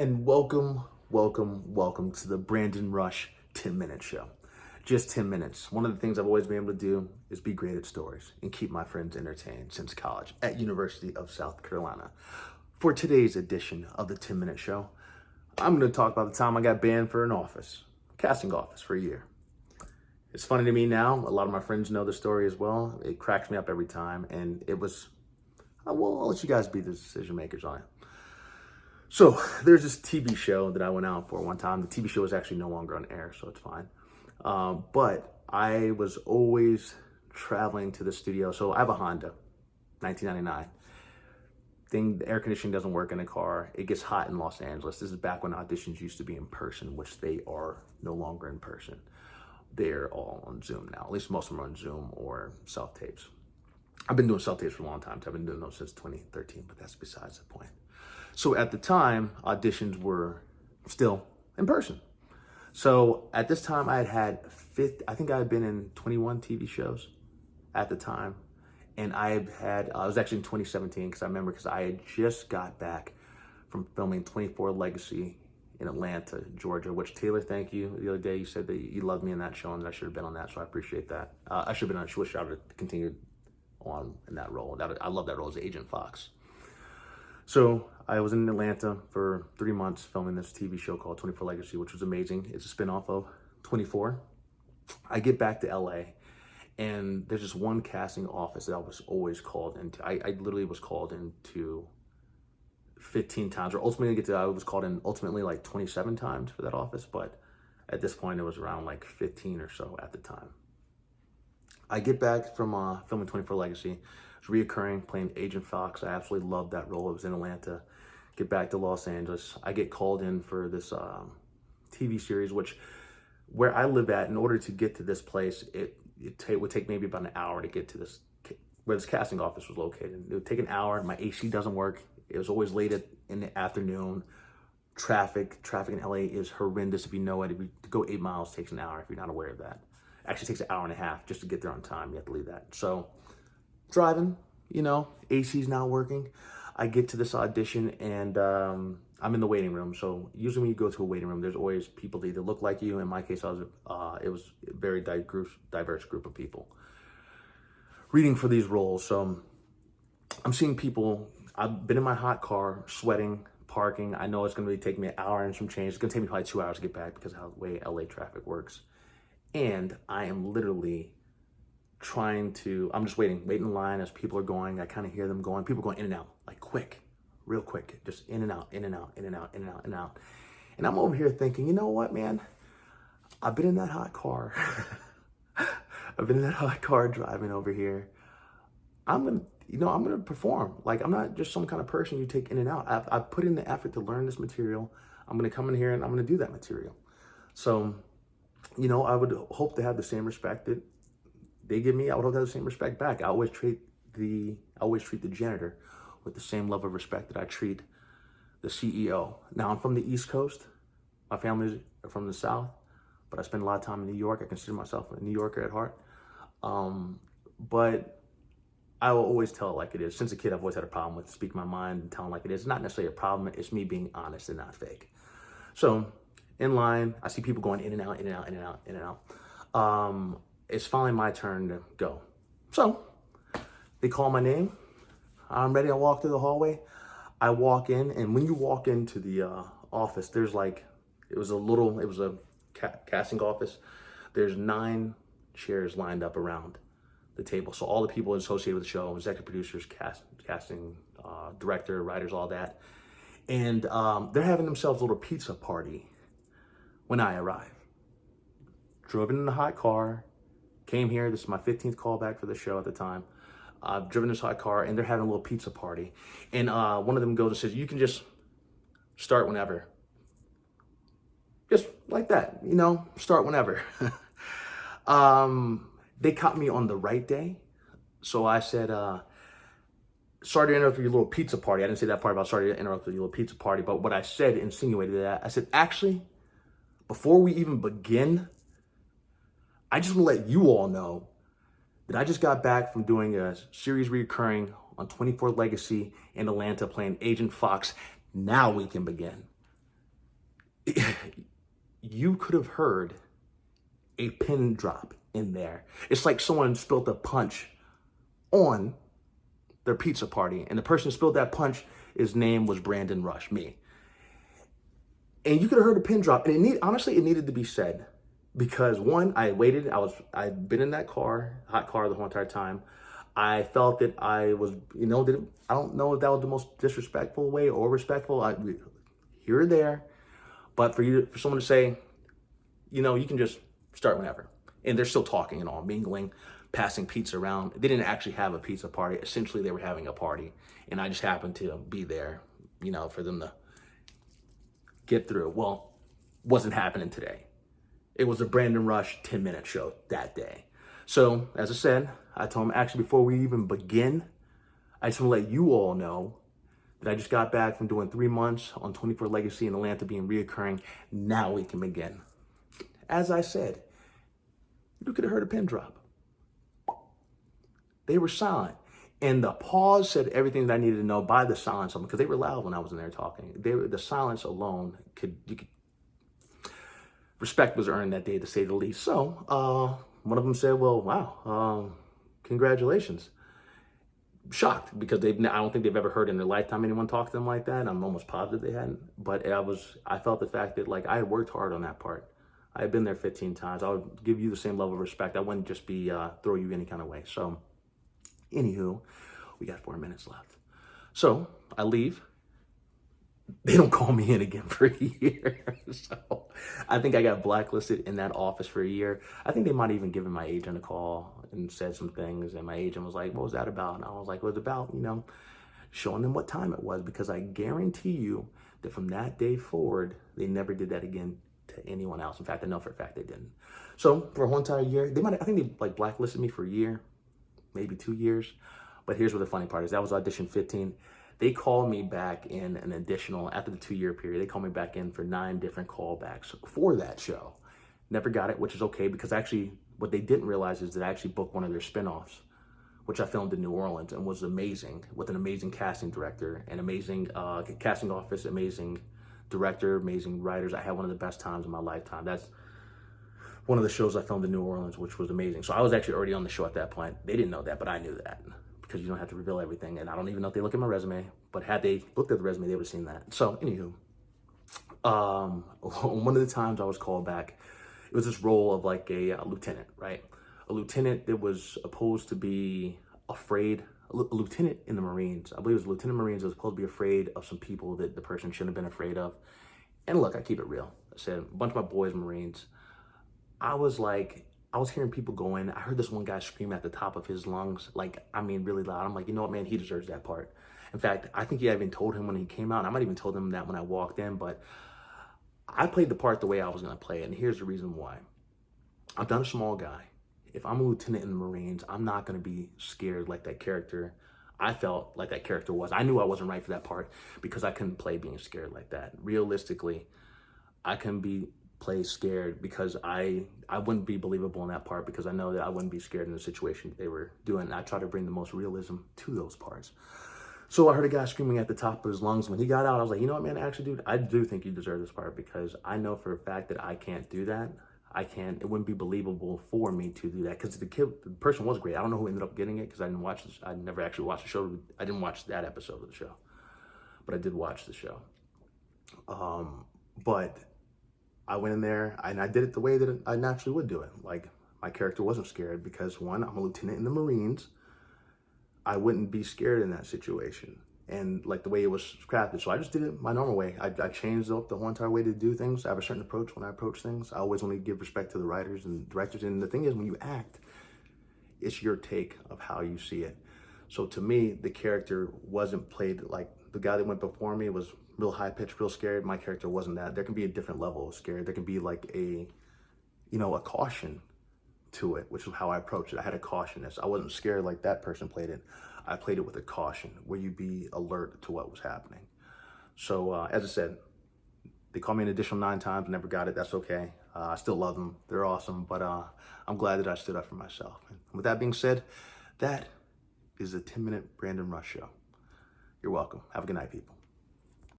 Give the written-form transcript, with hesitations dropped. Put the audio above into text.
And welcome to the Brandon Rush 10-minute show. Just 10 minutes. One of the things I've always been able to do is be great at stories and keep my friends entertained since college at University of South Carolina. For today's edition of the 10-minute show, I'm going to talk about the time I got banned for an office, casting office for a year. It's funny to me now. A lot of my friends know the story as well. It cracks me up every time, and it was, well, I'll let you guys be the decision makers on it. So there's this TV show that I went out for one time. The TV show is actually no longer on air, so it's fine. But I was always traveling to the studio. So I have a Honda, 1999. The air conditioning doesn't work in the car. It gets hot in Los Angeles. This is back when auditions used to be in person, which they are no longer in person. They're all on Zoom now. At least most of them are on Zoom or self-tapes. I've been doing self-tapes for a long time. So I've been doing those since 2013, but that's besides the point. So at the time, auditions were still in person. So at this time, I think I had been in 21 TV shows at the time. And I was actually in 2017 because I had just got back from filming 24 Legacy in Atlanta, Georgia, which Taylor, thank you. The other day you said that you loved me in that show and that I should have been on that, so I appreciate that. I should have been on, I wish I would have continued on in that role. I love that role as Agent Fox. So I was in Atlanta for 3 months filming this TV show called 24 Legacy, which was amazing. It's a spinoff of 24. I get back to LA and there's just one casting office that I was always called into. I literally was called into 15 times, or ultimately I was called in ultimately like 27 times for that office. But at this point it was around like 15 or so at the time. I get back from filming 24 Legacy. It's reoccurring, playing Agent Fox. I absolutely loved that role. It was in Atlanta. Get back to Los Angeles. I get called in for this TV series, where I live at, in order to get to this place, it would take maybe about an hour to get to where this casting office was located. It would take an hour. My AC doesn't work. It was always late in the afternoon. Traffic in LA is horrendous if you know it. To go 8 miles takes an hour if you're not aware of that. Actually, it takes an hour and a half just to get there on time. You have to leave that. So driving, AC's not working. I get to this audition and I'm in the waiting room. So usually when you go to a waiting room, there's always people that either look like you. In my case, it was a very diverse group of people reading for these roles. So I'm seeing people. I've been in my hot car, sweating, parking. I know it's going to take me an hour and some change. It's going to take me probably 2 hours to get back because of how the way LA traffic works. And I am literally I'm just waiting in line as people are going. I kind of hear them going. People going in and out, like quick, real quick, just in and out, in and out, in and out, in and out, in and out. And I'm over here thinking, you know what, man? I've been in that hot car. I've been in that hot car driving over here. I'm gonna perform. Like, I'm not just some kind of person you take in and out. I've put in the effort to learn this material. I'm gonna come in here and I'm gonna do that material. So, I would hope to have the same respect that they give me. I would hope to have the same respect back. I always treat the janitor with the same level of respect that I treat the CEO. Now, I'm from the East Coast. My family's from the South, but I spend a lot of time in New York. I consider myself a New Yorker at heart. But I will always tell it like it is. Since a kid, I've always had a problem with speaking my mind and telling like it is. It's not necessarily a problem. It's me being honest and not fake. So in line, I see people going in and out, in and out, in and out, in and out. It's finally my turn to go. So they call my name. I'm ready. I walk through the hallway. I walk in, and when you walk into the office, there's it was a casting office. There's 9 chairs lined up around the table. So all the people associated with the show, executive producers, casting, director, writers, all that. And they're having themselves a little pizza party when I arrive. Driven in a hot car, came here. This is my 15th callback for the show at the time. I've driven this hot car and they're having a little pizza party. And one of them goes and says, you can just start whenever. Just like that, start whenever. They caught me on the right day. So I said, sorry to interrupt your little pizza party. I didn't say that part about sorry to interrupt your little pizza party. But what I said insinuated that. I said, actually, before we even begin, I just want to let you all know that I just got back from doing a series reoccurring on 24 Legacy in Atlanta playing Agent Fox. Now we can begin. you could have heard a pin drop in there. It's like someone spilled a punch on their pizza party, and the person who spilled that punch, his name was Brandon Rush, me. And you could have heard a pin drop, and honestly, it needed to be said because one, I waited. I'd been in that hot car the whole entire time. I felt that I was, I don't know if that was the most disrespectful way or respectful. Here or there, but for someone to say, you can just start whenever, and they're still talking and all, mingling, passing pizza around. They didn't actually have a pizza party. Essentially, they were having a party, and I just happened to be there, for them to get through. Well, wasn't happening today. It was a Brandon Rush 10-minute show that day. So, as I said, I told him, actually, before we even begin, I just want to let you all know that I just got back from doing 3 months on 24 Legacy in Atlanta being reoccurring. Now we can begin. As I said, you could have heard a pin drop. They were silent. And the pause said everything that I needed to know by the silence of them, because they were loud when I was in there talking. The silence alone respect was earned that day, to say the least. So one of them said, well, wow, congratulations. Shocked, because I don't think they've ever heard in their lifetime anyone talk to them like that. I'm almost positive they hadn't. But I felt the fact that I had worked hard on that part. I had been there 15 times. I would give you the same level of respect. I wouldn't just be throw you any kind of way. So anywho, we got 4 minutes left. So I leave. They don't call me in again for a year. So I think I got blacklisted in that office for a year. I think they might have even given my agent a call and said some things. And my agent was like, what was that about? And I was like, it was about, showing them what time it was. Because I guarantee you that from that day forward, they never did that again to anyone else. In fact, I know for a fact they didn't. So for a whole entire year, I think they blacklisted me for a year, maybe 2 years. But here's what the funny part is. That was audition 15. They called me back in an additional, after the 2-year period, they called me back in for 9 different callbacks for that show. Never got it, which is okay, because actually what they didn't realize is that I actually booked one of their spinoffs, which I filmed in New Orleans and was amazing, with an amazing casting director, an amazing casting office, amazing director, amazing writers. I had one of the best times of my lifetime. That's one of the shows I filmed in New Orleans, which was amazing. So I was actually already on the show at that point. They didn't know that, but I knew that, because you don't have to reveal everything. And I don't even know if they look at my resume, but had they looked at the resume, they would have seen that. So anywho, one of the times I was called back, it was this role of a lieutenant, right? A lieutenant that was supposed to be afraid, a lieutenant in the Marines. I believe it was Lieutenant Marines that was supposed to be afraid of some people that the person shouldn't have been afraid of. And look, I keep it real. I said, a bunch of my boys, Marines, I was hearing people go in. I heard this one guy scream at the top of his lungs, really loud. I'm like, you know what, man, he deserves that part. In fact, I think I even told him when he came out. I might even told him that when I walked in, but I played the part the way I was going to play it. And here's the reason why. I'm not a small guy. If I'm a lieutenant in the Marines, I'm not going to be scared like that character. I felt like that character was. I knew I wasn't right for that part because I couldn't play being scared like that. Realistically, I couldn't play scared because I wouldn't be believable in that part, because I know that I wouldn't be scared in the situation they were doing. And I try to bring the most realism to those parts. So I heard a guy screaming at the top of his lungs. When he got out, I was like, you know what, man, actually, dude, I do think you deserve this part, because I know for a fact that I can't do that. It wouldn't be believable for me to do that, because the person was great. I don't know who ended up getting it, because I didn't watch this. I never actually watched the show. I didn't watch that episode of the show, but I did watch the show. But I went in there and I did it the way that I naturally would do it. My character wasn't scared because, one, I'm a lieutenant in the Marines. I wouldn't be scared in that situation. And the way it was crafted. So I just did it my normal way. I changed up the whole entire way to do things. I have a certain approach when I approach things. I always want to give respect to the writers and directors. And the thing is, when you act, it's your take of how you see it. So to me, the character wasn't played like the guy that went before me was real high pitched, real scared. My character wasn't that. There can be a different level of scared. There can be a caution to it, which is how I approached it. I had a cautiousness. I wasn't scared like that person played it. I played it with a caution, where you be alert to what was happening. So as I said, they called me an additional 9 times, never got it. That's okay. I still love them. They're awesome, but I'm glad that I stood up for myself. And with that being said, that is the 10-minute Brandon Rush Show. You're welcome. Have a good night, people.